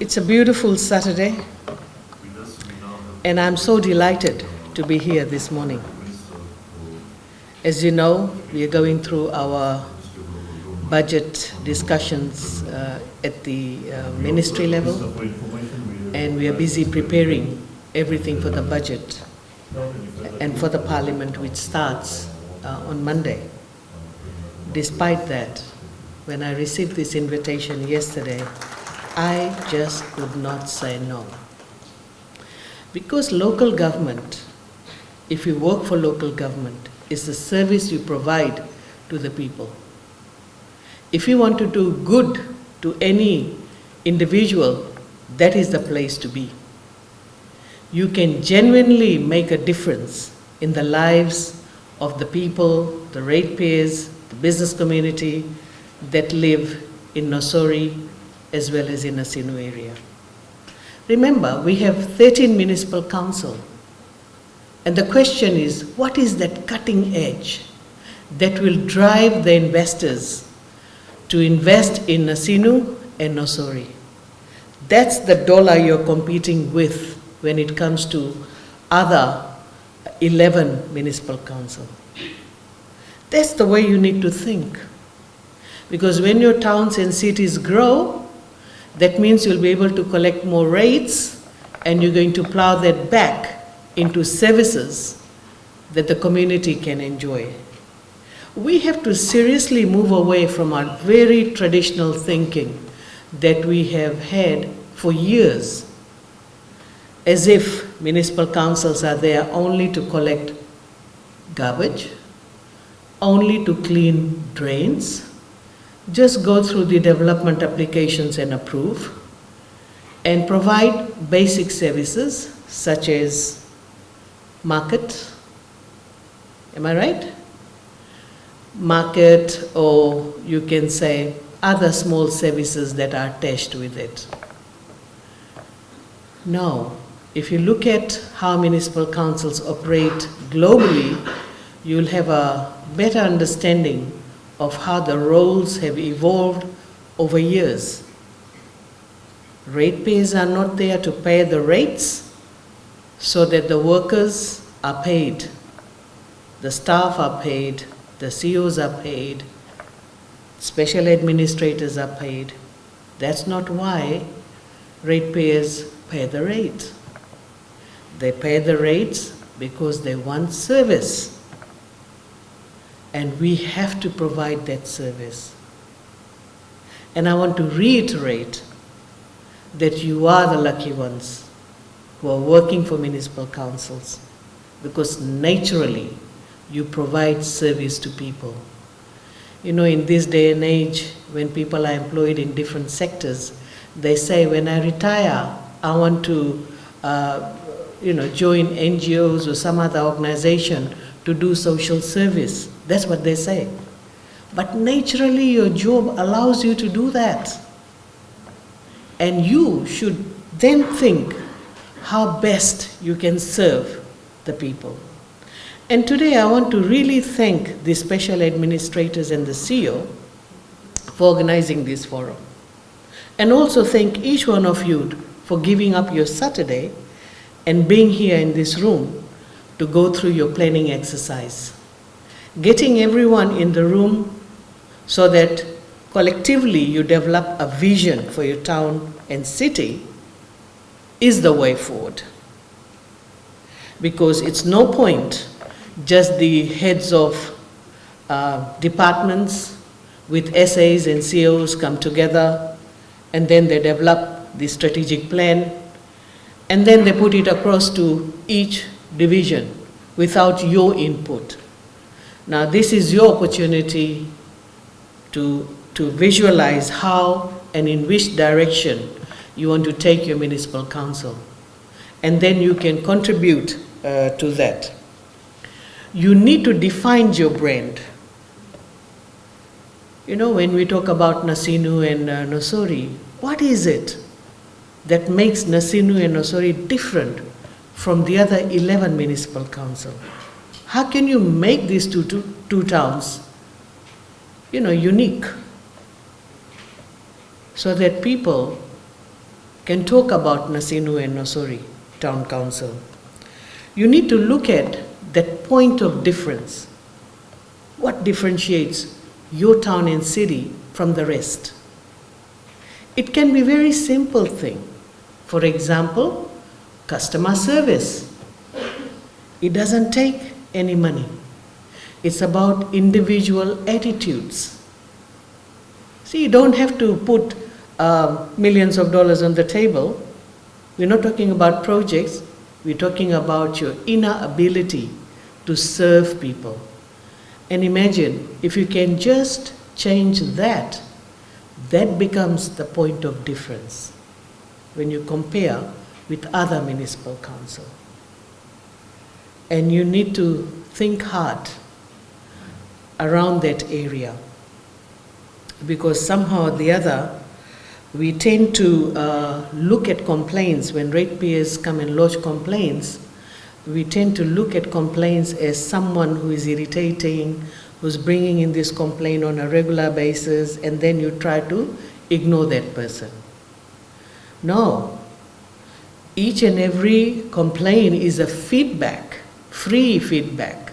It's a beautiful Saturday, and I'm so delighted to be here this morning. As you know, we are going through our budget discussions at the ministry level, and we are busy preparing everything for the budget and for the parliament, which starts on Monday. Despite that, when I received this invitation yesterday, I just could not say no. Because local government, if you work for local government, is the service you provide to the people. If you want to do good to any individual, that is the place to be. You can genuinely make a difference in the lives of the people, the ratepayers, the business community that live in Nausori as well as in Nasinu area. Remember, we have 13 municipal council, and the question is, what is that cutting edge that will drive the investors to invest in Nasinu and Nausori? That's the dollar you're competing with when it comes to other 11 municipal council. That's the way you need to think. Because when your towns and cities grow, that means you'll be able to collect more rates, and you're going to plow that back into services that the community can enjoy. We have to seriously move away from our very traditional thinking that we have had for years, as if municipal councils are there only to collect garbage, only to clean drains, just go through the development applications and approve, and provide basic services such as market, am I right? Market, or you can say other small services that are attached with it. Now, if you look at how municipal councils operate globally, you'll have a better understanding of how the roles have evolved over years. Ratepayers are not there to pay the rates so that the workers are paid, the staff are paid, the COs are paid, special administrators are paid. That's not why ratepayers pay the rate. They pay the rates because they want service. And we have to provide that service. And I want to reiterate that you are the lucky ones who are working for municipal councils, because naturally you provide service to people. You know, in this day and age, when people are employed in different sectors, they say, when I retire, I want to join NGOs or some other organization to do social service. That's what they say. But naturally, your job allows you to do that. And you should then think how best you can serve the people. And today I want to really thank the special administrators and the CEO for organizing this forum. And also thank each one of you for giving up your Saturday and being here in this room to go through your planning exercise. Getting everyone in the room so that collectively you develop a vision for your town and city is the way forward. Because it's no point just the heads of departments with SAs and COs come together, and then they develop the strategic plan, and then they put it across to each division without your input. Now, this is your opportunity to visualize how and in which direction you want to take your municipal council. And then you can contribute to that. You need to define your brand. You know, when we talk about Nasinu and Nausori, what is it that makes Nasinu and Nausori different from the other 11 municipal council? How can you make these two towns, unique, so that people can talk about Nasinu and Nausori Town Council, you need to look at that point of difference. What differentiates your town and city from the rest? It can be a very simple thing. For example, customer service. It doesn't take any money. It's about individual attitudes. See, you don't have to put millions of dollars on the table. We're not talking about projects. We're talking about your inner ability to serve people. And imagine if you can just change that, that becomes the point of difference when you compare with other municipal council. And you need to think hard around that area, because somehow or the other, we tend to look at complaints. When ratepayers come and lodge complaints, we tend to look at complaints as someone who is irritating, who's bringing in this complaint on a regular basis, and then you try to ignore that person. No. Each and every complaint is a feedback, free feedback,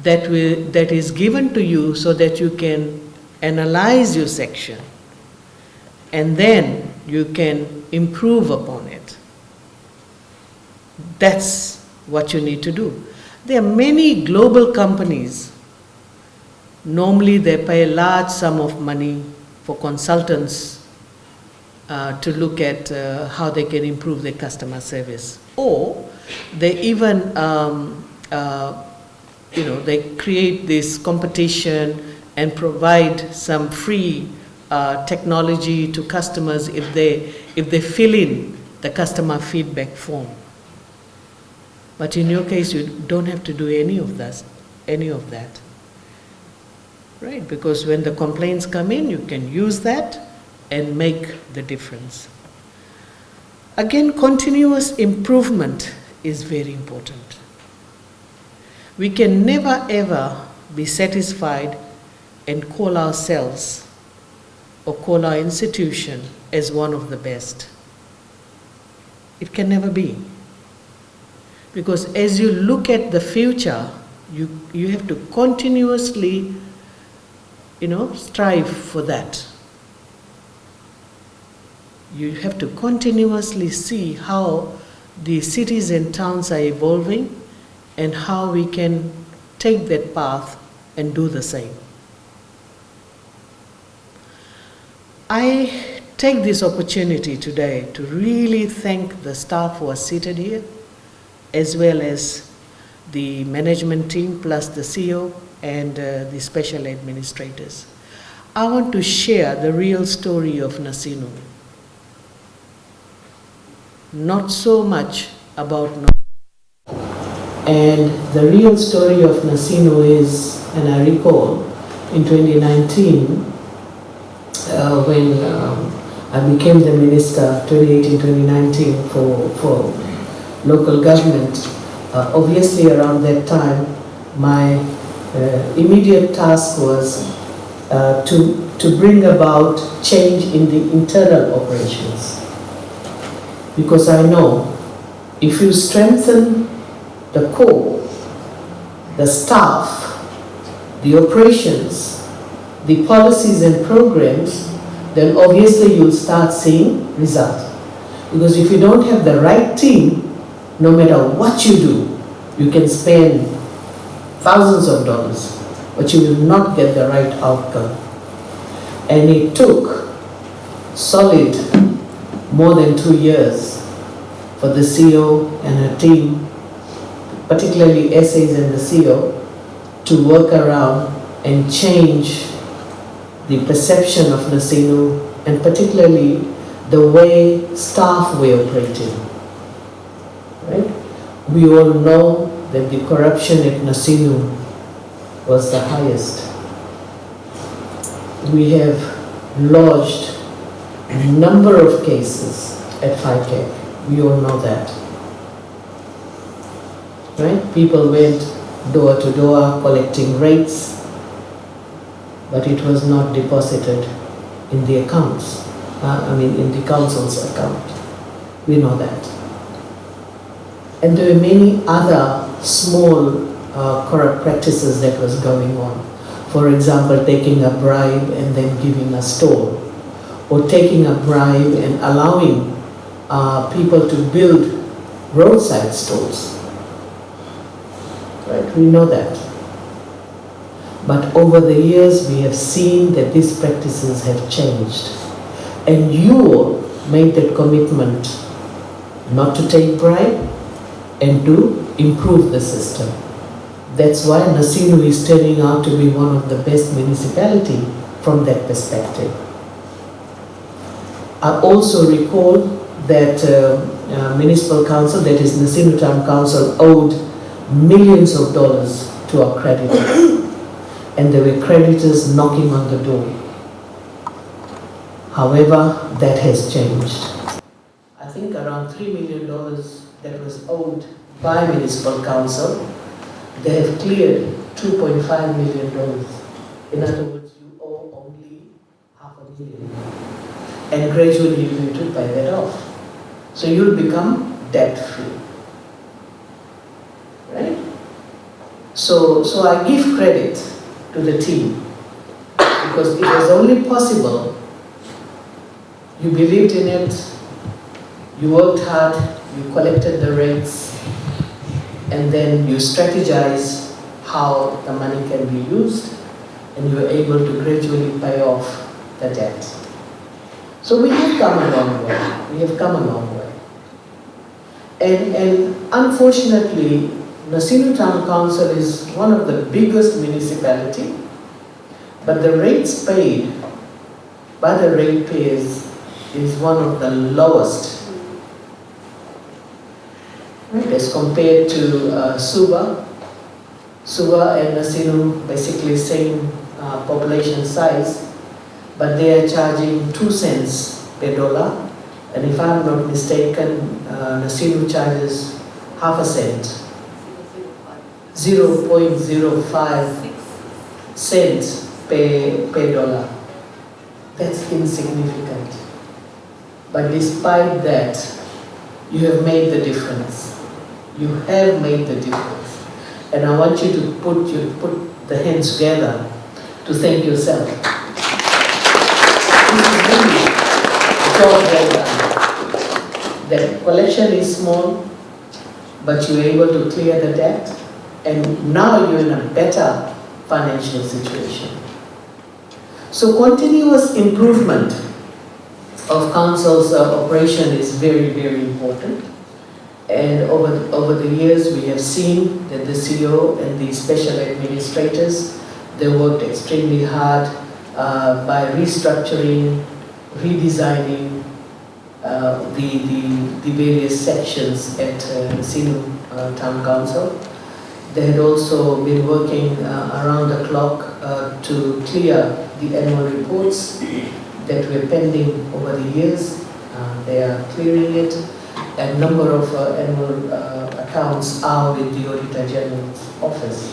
that is given to you so that you can analyze your section, and then you can improve upon it. That's what you need to do. There are many global companies. Normally they pay a large sum of money for consultants to look at how they can improve their customer service. Or they even, they create this competition and provide some free technology to customers if they fill in the customer feedback form. But in your case, you don't have to do any of that, right? Because when the complaints come in, you can use that and make the difference. Again, continuous improvement is very important. We can never ever be satisfied and call ourselves or call our institution as one of the best. It can never be. Because as you look at the future, you have to continuously, strive for that. You have to continuously see how the cities and towns are evolving and how we can take that path and do the same. I take this opportunity today to really thank the staff who are seated here, as well as the management team, plus the CEO and the special administrators. I want to share the real story of Nasinu. Not so much about Nasinu. And the real story of Nasinu is, and I recall, in 2019, when I became the minister, 2018-2019, for local government. Obviously around that time, my immediate task was to bring about change in the internal operations. Because I know if you strengthen the core, the staff, the operations, the policies and programs, then obviously you'll start seeing results. Because if you don't have the right team, no matter what you do, you can spend thousands of dollars, but you will not get the right outcome. And it took solid more than 2 years for the CEO and her team, particularly SAs and the CEO, to work around and change the perception of Nasinu, and particularly the way staff were operating. Right? We all know that the corruption at Nasinu was the highest. We have lodged a number of cases at FICAC. We all know that. Right? People went door to door collecting rates, but it was not deposited in the accounts. in the council's account. We know that. And there were many other small corrupt practices that was going on. For example, taking a bribe and then giving a stall, or taking a bribe and allowing people to build roadside stalls. Right, we know that. But over the years, we have seen that these practices have changed. And you all made that commitment not to take bribe and to improve the system. That's why Nasinu is turning out to be one of the best municipalities from that perspective. I also recall that Municipal Council, that is Nasinu Town Council, owed millions of dollars to our creditors. And there were creditors knocking on the door. However, that has changed. I think around $3 million that was owed by Municipal Council, they have cleared $2.5 million. In other words, you owe only $500,000. And gradually you need to pay that off. So you'll become debt-free. Right? So I give credit to the team, because it was only possible. You believed in it, you worked hard, you collected the rates, and then you strategized how the money can be used, and you were able to gradually pay off the debt. So we have come a long way. We have come a long way. And unfortunately, Nasinu Town Council is one of the biggest municipalities, but the rates paid by the ratepayers is one of the lowest, right, as compared to Suva. Suva and Nasinu, basically same population size, but they are charging 2 cents per dollar, and if I'm not mistaken, Nasinu charges half a cent. 0.05 cents per dollar. That's insignificant. But despite that, you have made the difference. You have made the difference. And I want you to put the hands together to thank yourself. This is really a job well done. The collection is small, but you were able to clear the debt. And now you're in a better financial situation. So continuous improvement of council's operation is very, very important. And over the years, we have seen that the CEO and the special administrators, they worked extremely hard by restructuring, redesigning the various sections at Nasinu Town Council. They had also been working around the clock to clear the annual reports that were pending over the years. They are clearing it. A number of annual accounts are with the Auditor General's office,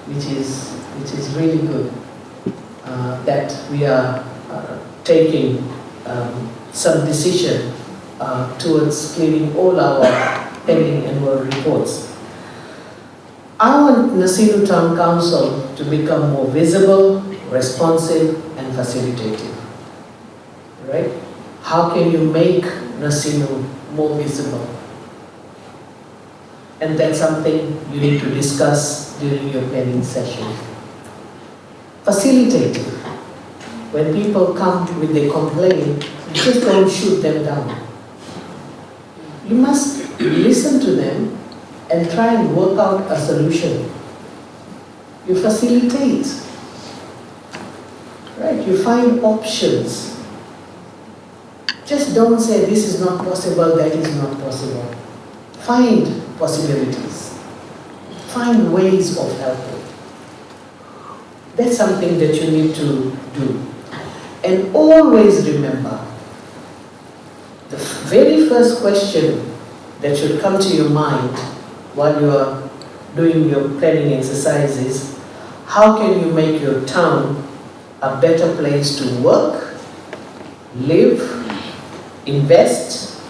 which is really good. That we are taking some decision towards clearing all our pending annual reports. I want Nasinu Town Council to become more visible, responsive, and facilitative. Right? How can you make Nasinu more visible? And that's something you need to discuss during your planning session. Facilitative. When people come with their complaint, you just don't shoot them down. You must listen to them and try and work out a solution. You facilitate, right? You find options. Just don't say this is not possible, that is not possible. Find possibilities. Find ways of helping. That's something that you need to do. And always remember, the very first question that should come to your mind while you are doing your planning exercises, how can you make your town a better place to work, live, invest,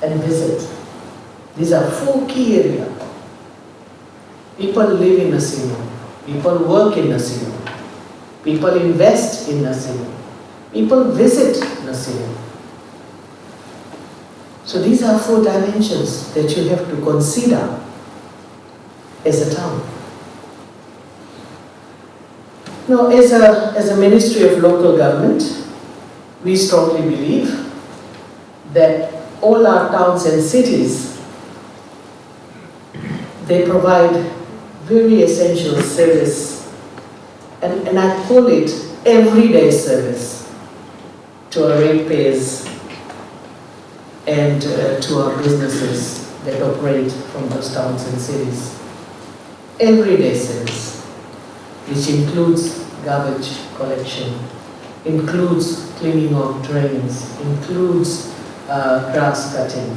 and visit. These are 4 key areas. People live in Nasinu. People work in Nasinu. People invest in Nasinu. People visit Nasinu. So these are 4 dimensions that you have to consider as a town. Now, as a Ministry of Local Government, we strongly believe that all our towns and cities, they provide very essential service, and I call it everyday service to our ratepayers and to our businesses that operate from those towns and cities. Everyday service, which includes garbage collection, includes cleaning of drains, includes grass cutting.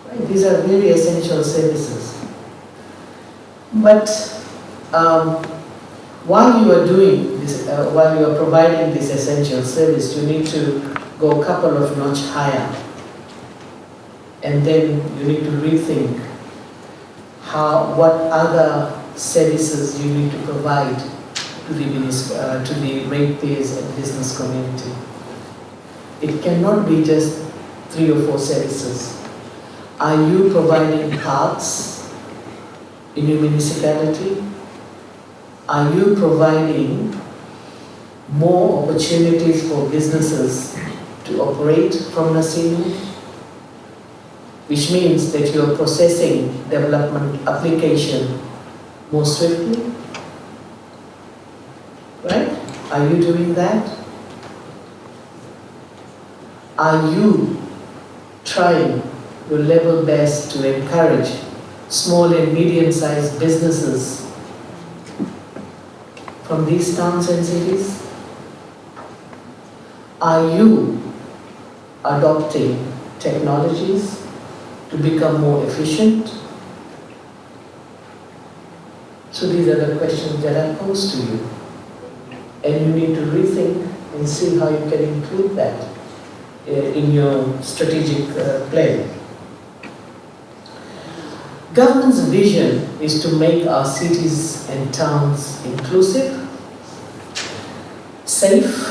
Right? These are very essential services. But while you are doing this, while you are providing this essential service, you need to go a couple of notches higher, and then you need to rethink what other services you need to provide to the ratepayers and business community. It cannot be just 3 or 4 services. Are you providing parks in your municipality? Are you providing more opportunities for businesses to operate from Nasinu? Which means that you are processing development application more swiftly, right? Are you doing that? Are you trying your level best to encourage small and medium-sized businesses from these towns and cities? Are you adopting technologies to become more efficient? So these are the questions that I pose to you. And you need to rethink and see how you can include that in your strategic plan. Government's vision is to make our cities and towns inclusive, safe,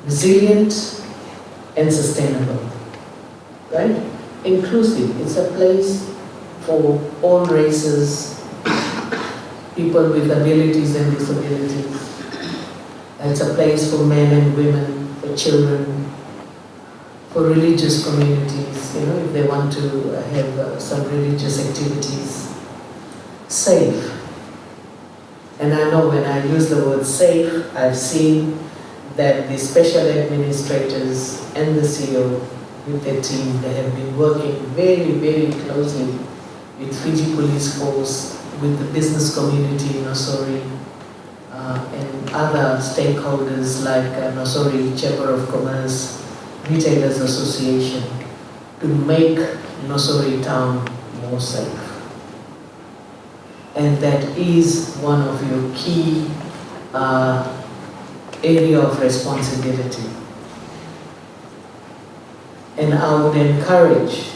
resilient, and sustainable. Right? Inclusive. It's a place for all races, people with abilities and disabilities. It's a place for men and women, for children, for religious communities, if they want to have some religious activities. Safe. And I know when I use the word safe, I've seen that the special administrators and the CEO with their team, they have been working very, very closely with Fiji Police Force, with the business community in Nausori, and other stakeholders like Nausori Chamber of Commerce, Retailers Association, to make Nausori Town more safe. And that is one of your key area of responsibility. And I would encourage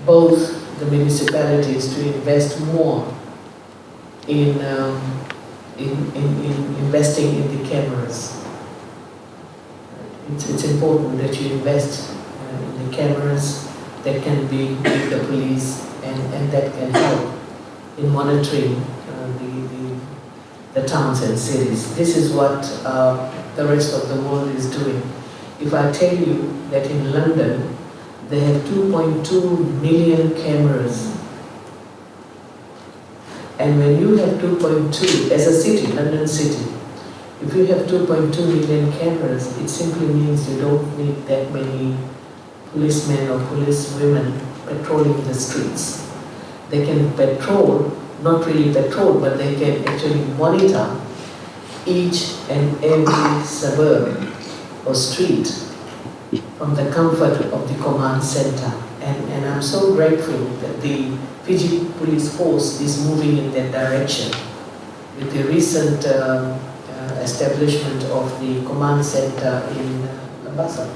both the municipalities to invest more in investing in the cameras. It's important that you invest in the cameras that can be with the police and that can help in monitoring the towns and cities. This is what the rest of the world is doing. If I tell you that in London, they have 2.2 million cameras. And when you have 2.2, as a city, London City, if you have 2.2 million cameras, it simply means you don't need that many policemen or policewomen patrolling the streets. They can patrol, not really patrol, but they can actually monitor each and every suburb or street from the comfort of the command center. And I'm so grateful that the Fiji Police Force is moving in that direction with the recent establishment of the command center in Basa.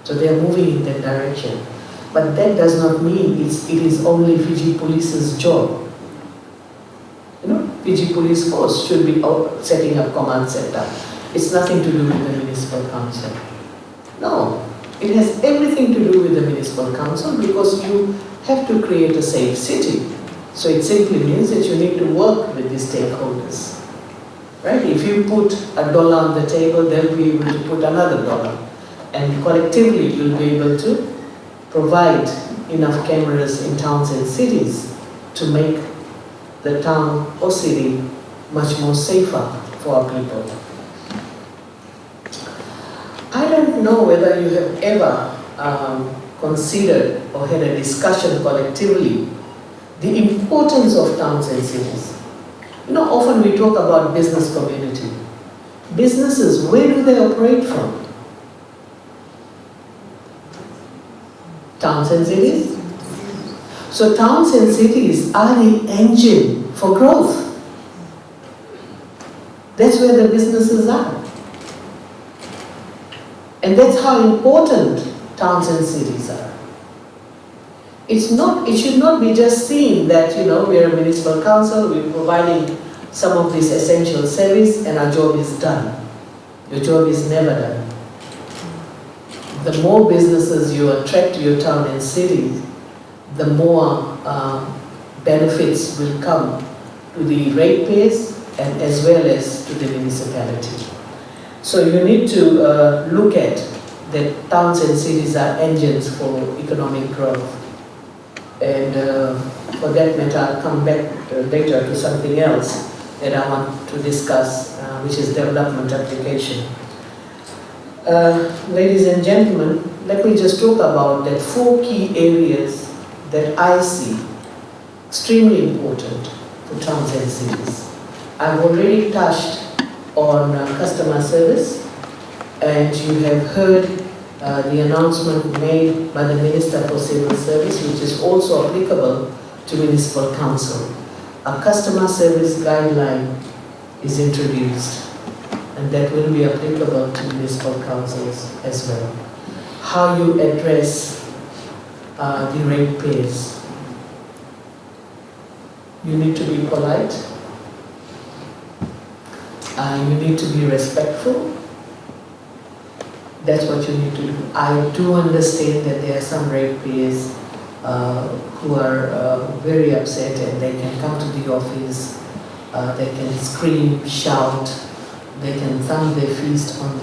So they are moving in that direction. But that does not mean it is only Fiji Police's job. Fiji Police Force should be setting up command center. It's nothing to do with the Municipal Council. No, it has everything to do with the Municipal Council because you have to create a safe city. So it simply means that you need to work with the stakeholders. Right? If you put $1 on the table, they'll be able to put another $1. And collectively, you'll be able to provide enough cameras in towns and cities to make the town or city much more safer for our people. I don't know whether you have ever considered or had a discussion collectively the importance of towns and cities. Often we talk about business community. Businesses, where do they operate from? Towns and cities? So towns and cities are the engine for growth. That's where the businesses are. And that's how important towns and cities are. It should not be just seen that, we're a municipal council, we're providing some of this essential service and our job is done. Your job is never done. The more businesses you attract to your town and city, the more benefits will come to the ratepayers and as well as to the municipality. So you need to look at that towns and cities are engines for economic growth. And for that matter, I'll come back later to something else that I want to discuss, which is development application. Ladies and gentlemen, let me just talk about the 4 key areas that I see extremely important for towns and cities. I've already touched on customer service, and you have heard the announcement made by the Minister for Civil Service, which is also applicable to Municipal Council. A customer service guideline is introduced, and that will be applicable to municipal councils as well. How you address the ratepayers. You need to be polite. You need to be respectful. That's what you need to do. I do understand that there are some ratepayers who are very upset, and they can come to the office, they can scream, shout, they can thumb their fist on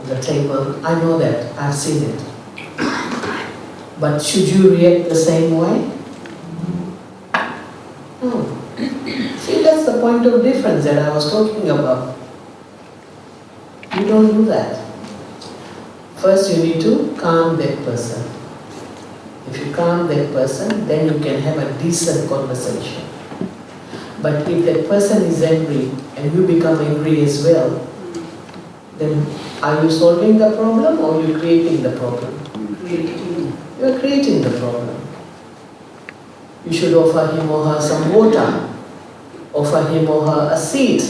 the table. I know that, I've seen it. But should you react the same way? No. See, that's the point of difference that I was talking about. You don't do that. First, you need to calm that person. If you calm that person, then you can have a decent conversation. But if that person is angry and you become angry as well, then are you solving the problem or are you creating the problem? You are creating the problem. You should offer him or her some water. Offer him or her a seat.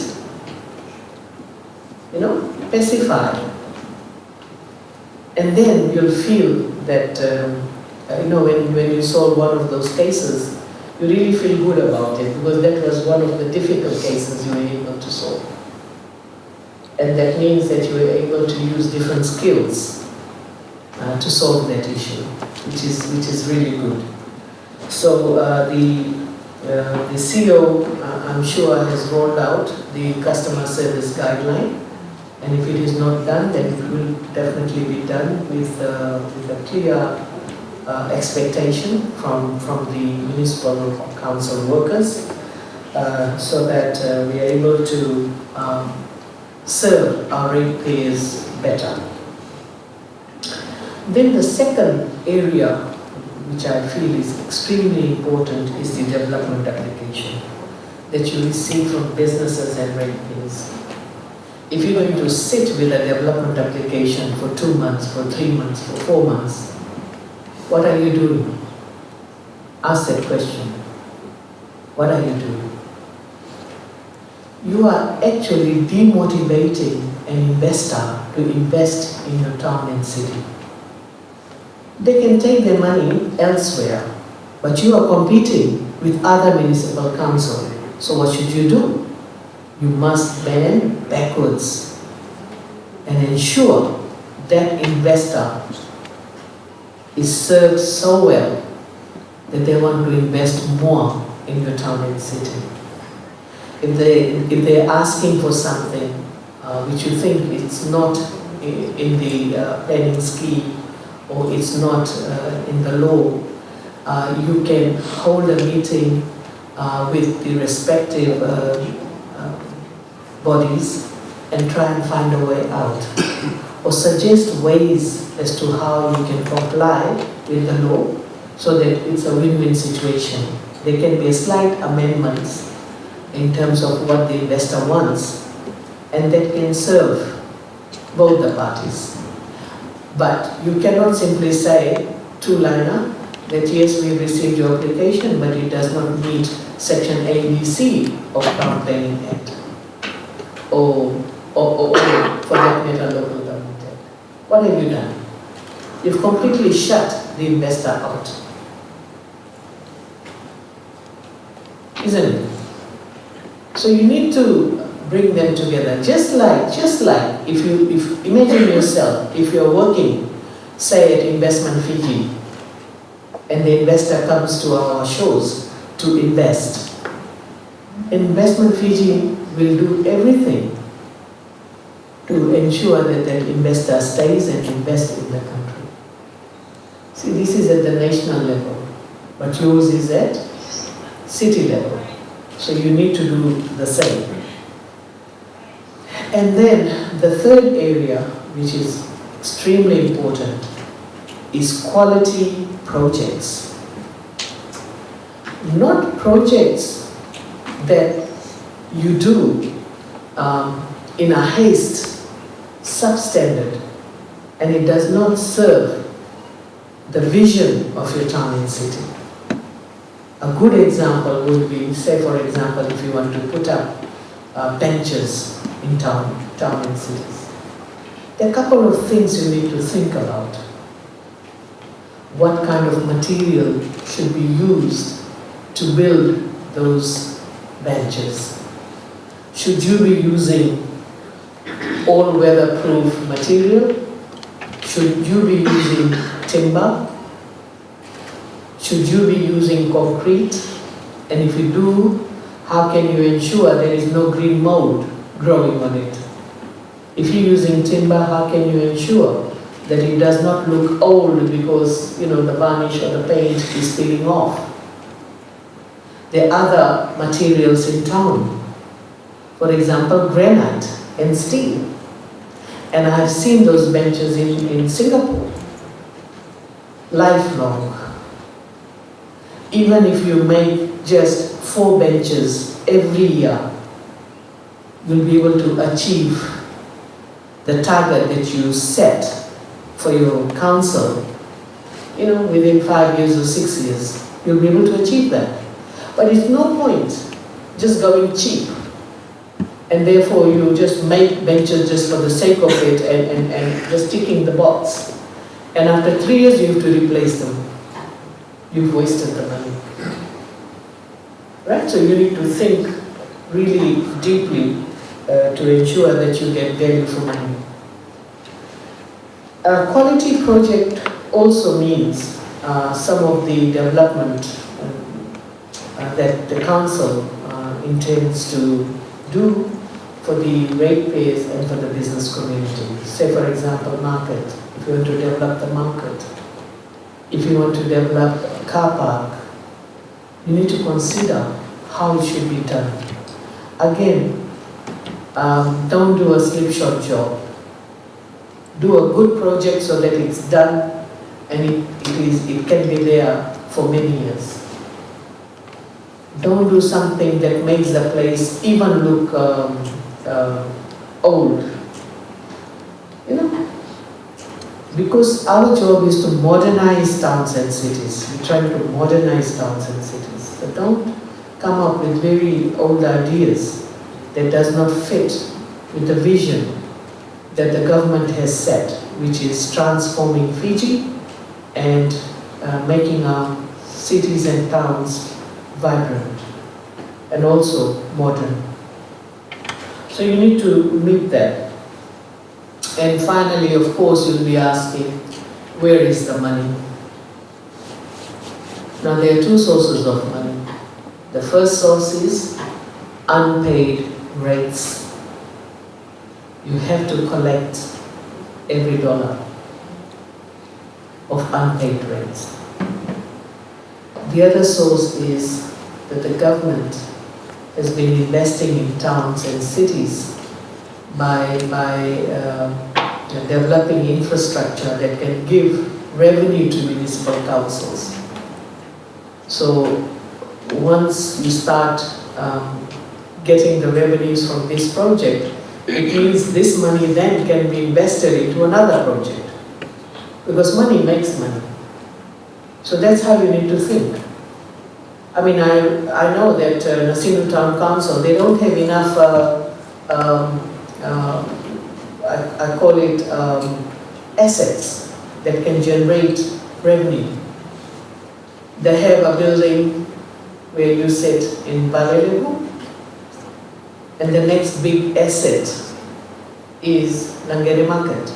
Pacify. And then you'll feel that, when you solve one of those cases, you really feel good about it because that was one of the difficult cases you were able to solve. And that means that you were able to use different skills to solve that issue, which is really good. So the CEO, I'm sure, has rolled out the customer service guideline. And if it is not done, then it will definitely be done with a clear expectation from the municipal council workers so that we are able to serve our ratepayers better. Then the second area, which I feel is extremely important, is the development application that you receive from businesses and ratepayers. If you're going to sit with a development application for 2 months, for 3 months, for 4 months, what are you doing? Ask that question. What are you doing? You are actually demotivating an investor to invest in your town and city. They can take their money elsewhere, but you are competing with other municipal councils. So what should you do? You must bend backwards and ensure that investor is served so well that they want to invest more in your town and city. If they're asking for something which you think it's not in the planning scheme or it's not in the law, you can hold a meeting with the respective bodies and try and find a way out, or suggest ways as to how you can comply with the law so that it's a win-win situation. There can be a slight amendments in terms of what the investor wants, and that can serve both the parties. But you cannot simply say, two-liner, that yes, we received your application, but it does not meet Section ABC of Town Planning Act, or for that matter, Local Government Act. What have you done? You've completely shut the investor out, isn't it? So you need to bring them together. Just like if imagine yourself, if you're working, say at Investment Fiji, and the investor comes to our shows to invest. Investment Fiji will do everything to ensure that that investor stays and invests in the country. See, this is at the national level, but yours is at city level. So you need to do the same. And then the third area, which is extremely important, is quality projects. Not projects that you do in a haste, substandard, and it does not serve the vision of your town and city. A good example would be, say for example, if you want to put up benches in town and cities. There are a couple of things you need to think about. What kind of material should be used to build those benches? Should you be using all weatherproof material? Should you be using timber? Should you be using concrete? And if you do, how can you ensure there is no green mold growing on it? If you're using timber, how can you ensure that it does not look old because the varnish or the paint is peeling off? There are other materials in town. For example, granite and steel. And I've seen those benches in Singapore. Lifelong. Even if you make just 4 benches every year, you'll be able to achieve the target that you set for your council. Within 5 years or 6 years, you'll be able to achieve that. But it's no point just going cheap, and therefore you just make benches just for the sake of it and just ticking the box. And after 3 years, you have to replace them. You've wasted the money. Right? So you need to think really deeply to ensure that you get value for money. A quality project also means some of the development that the council intends to do for the ratepayers and for the business community. Say for example, market. If you want to develop the market, if you want to develop a car park, you need to consider how it should be done. Again, don't do a slipshod job. Do a good project so that it's done and it can be there for many years. Don't do something that makes the place even look old. Because our job is to modernize towns and cities. We're trying to modernize towns and cities. So don't come up with very old ideas that does not fit with the vision that the government has set, which is transforming Fiji and making our cities and towns vibrant and also modern. So you need to meet that. And finally, of course, you'll be asking, where is the money? Now, there are two sources of money. The first source is unpaid rates. You have to collect every dollar of unpaid rates. The other source is that the government has been investing in towns and cities by developing infrastructure that can give revenue to municipal councils. So once you start getting the revenues from this project, it means this money then can be invested into another project, because money makes money. So that's how you need to think. I mean, I know that Nasinu Town Council, they don't have enough, I call it assets that can generate revenue. They have a building where you sit in Balelebu, and the next big asset is Langere Market.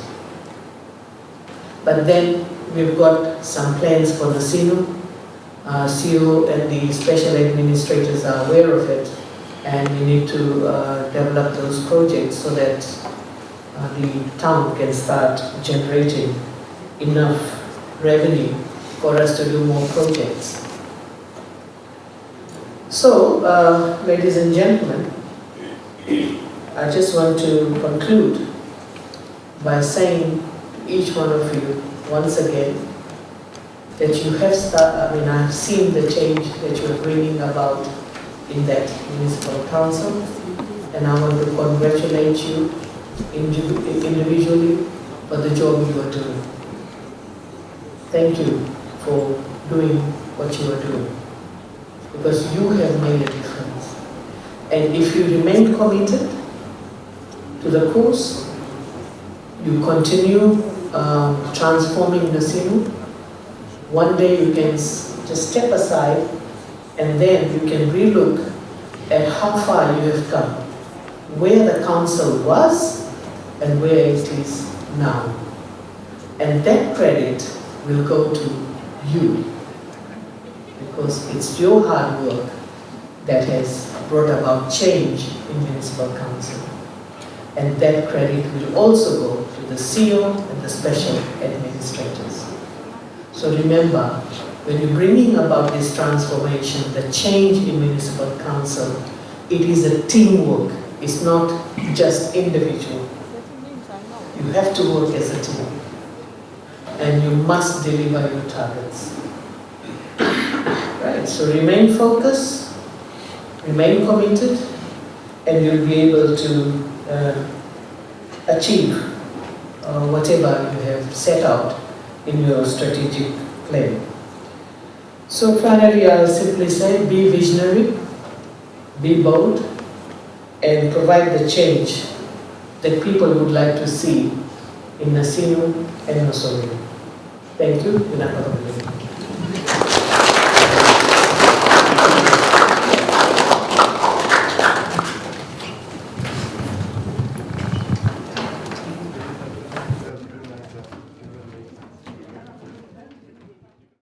But then we've got some plans for Nasinu. CEO and the special administrators are aware of it, and we need to develop those projects so that the town can start generating enough revenue for us to do more projects. So, ladies and gentlemen, I just want to conclude by saying to each one of you once again that you have I've seen the change that you're bringing about in that municipal council, and I want to congratulate you individually for the job you are doing. Thank you for doing what you are doing, because you have made a difference. And if you remain committed to the course, you continue transforming Nasinu, one day you can just step aside and then you can relook at how far you have come, where the council was and where it is now. And that credit will go to you, because it's your hard work that has brought about change in municipal council. And that credit will also go to the CEO and the special administrators. So remember, when you're bringing about this transformation, the change in municipal council, it is a teamwork. It's not just individual. You have to work as a team. And you must deliver your targets. Right, so remain focused, remain committed, and you'll be able to achieve whatever you have set out in your strategic plan. So finally, I'll simply say, be visionary, be bold, and provide the change that people would like to see in Nasinu and Nausori. Thank you.